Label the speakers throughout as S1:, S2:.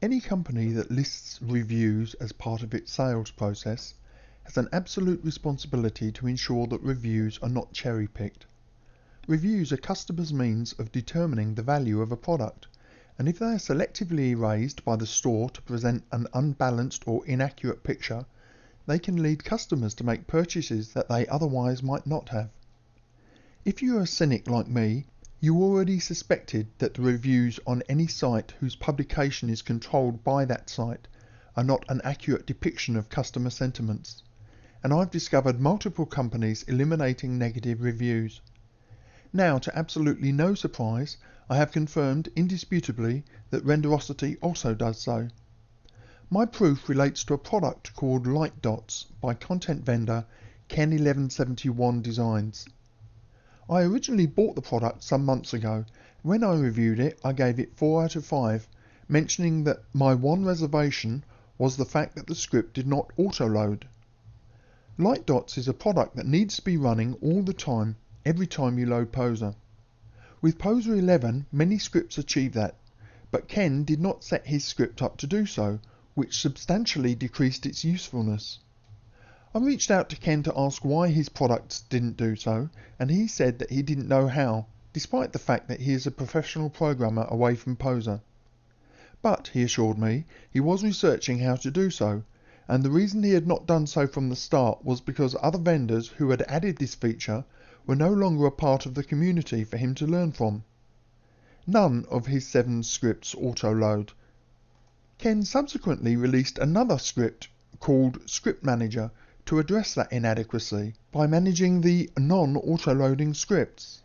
S1: Any company that lists reviews as part of its sales process has an absolute responsibility to ensure that reviews are not cherry-picked. Reviews are customers' means of determining the value of a product, and if they are selectively erased by the store to present an unbalanced or inaccurate picture, they can lead customers to make purchases that they otherwise might not have. If you are a cynic like me, you already suspected that the reviews on any site whose publication is controlled by that site are not an accurate depiction of customer sentiments, and I've discovered multiple companies eliminating negative reviews. Now, to absolutely no surprise, I have confirmed indisputably that Renderosity also does so. My proof relates to a product called Light Dots by content vendor Ken1171 Designs. I originally bought the product some months ago. When I reviewed it, I gave it 4 out of 5, mentioning that my one reservation was the fact that the script did not auto-load. Light Dots is a product that needs to be running all the time, every time you load Poser. With Poser 11, many scripts achieve that, but Ken did not set his script up to do so, which substantially decreased its usefulness. I reached out to Ken to ask why his products didn't do so, and he said that he didn't know how, despite the fact that he is a professional programmer away from Poser. But, he assured me, he was researching how to do so, and the reason he had not done so from the start was because other vendors who had added this feature were no longer a part of the community for him to learn from. None of his 7 scripts auto-load. Ken subsequently released another script called Script Manager to address that inadequacy by managing the non-auto-loading scripts.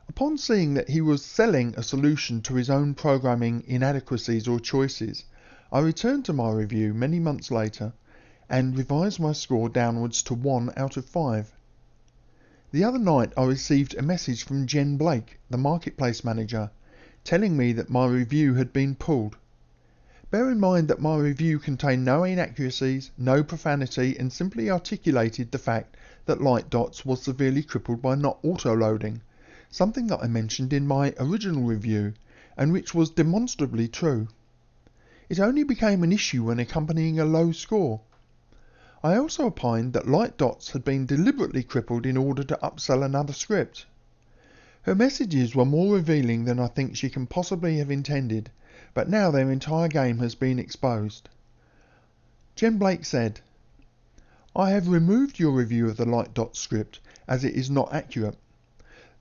S1: Upon seeing that he was selling a solution to his own programming inadequacies or choices, I returned to my review many months later and revised my score downwards to 1 out of 5. The other night I received a message from Jen Blake, the marketplace manager, telling me that my review had been pulled. Bear in mind that my review contained no inaccuracies, no profanity, and simply articulated the fact that Light Dots was severely crippled by not auto-loading, something that I mentioned in my original review, and which was demonstrably true. It only became an issue when accompanying a low score. I also opined that Light Dots had been deliberately crippled in order to upsell another script. Her messages were more revealing than I think she can possibly have intended, but now their entire game has been exposed. Jen Blake said, "I have removed your review of the Light Dots script as it is not accurate.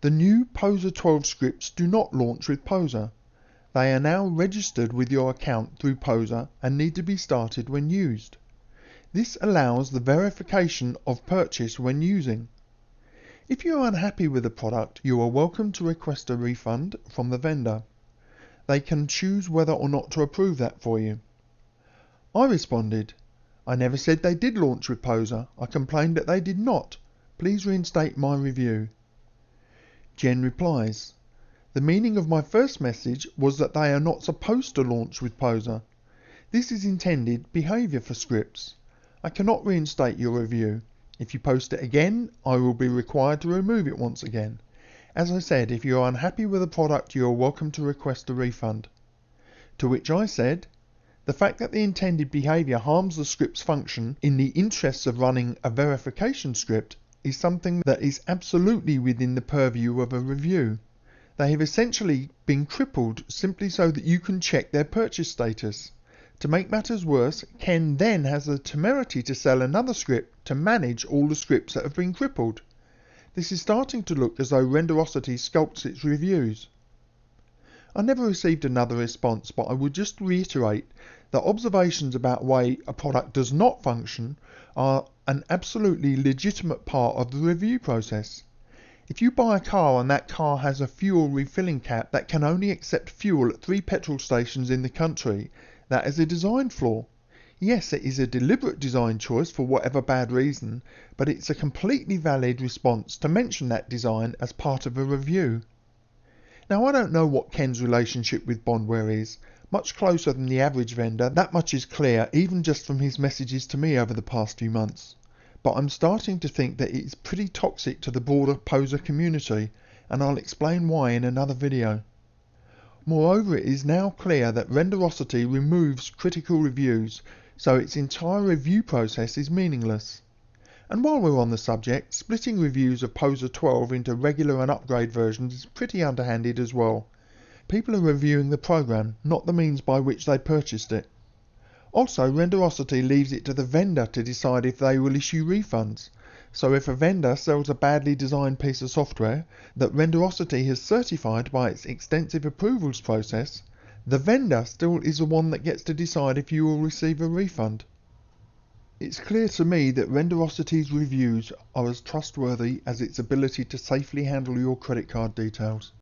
S1: The new Poser 12 scripts do not launch with Poser. They are now registered with your account through Poser and need to be started when used. This allows the verification of purchase when using. If you are unhappy with the product, you are welcome to request a refund from the vendor. They can choose whether or not to approve that for you." I responded, "I never said they did launch with Poser. I complained that they did not. Please reinstate my review." Jen replies, "The meaning of my first message was that they are not supposed to launch with Poser. This is intended behavior for scripts. I cannot reinstate your review. If you post it again, I will be required to remove it once again. As I said, if you are unhappy with the product, you are welcome to request a refund." To which I said, "The fact that the intended behavior harms the script's function in the interests of running a verification script is something that is absolutely within the purview of a review. They have essentially been crippled simply so that you can check their purchase status. To make matters worse, Ken then has the temerity to sell another script to manage all the scripts that have been crippled. This is starting to look as though Renderosity sculpts its reviews." I never received another response, but I would just reiterate that observations about the way a product does not function are an absolutely legitimate part of the review process. If you buy a car and that car has a fuel refilling cap that can only accept fuel at 3 petrol stations in the country, that is a design flaw. Yes, it is a deliberate design choice for whatever bad reason, but it's a completely valid response to mention that design as part of a review. Now, I don't know what Ken's relationship with Bondware is. Much closer than the average vendor, that much is clear even just from his messages to me over the past few months. But I'm starting to think that it's pretty toxic to the broader Poser community, and I'll explain why in another video. Moreover, it is now clear that Renderosity removes critical reviews, so its entire review process is meaningless. And while we're on the subject, splitting reviews of Poser 12 into regular and upgrade versions is pretty underhanded as well. People are reviewing the program, not the means by which they purchased it. Also, Renderosity leaves it to the vendor to decide if they will issue refunds. So if a vendor sells a badly designed piece of software that Renderosity has certified by its extensive approvals process, the vendor still is the one that gets to decide if you will receive a refund. It's clear to me that Renderosity's reviews are as trustworthy as its ability to safely handle your credit card details.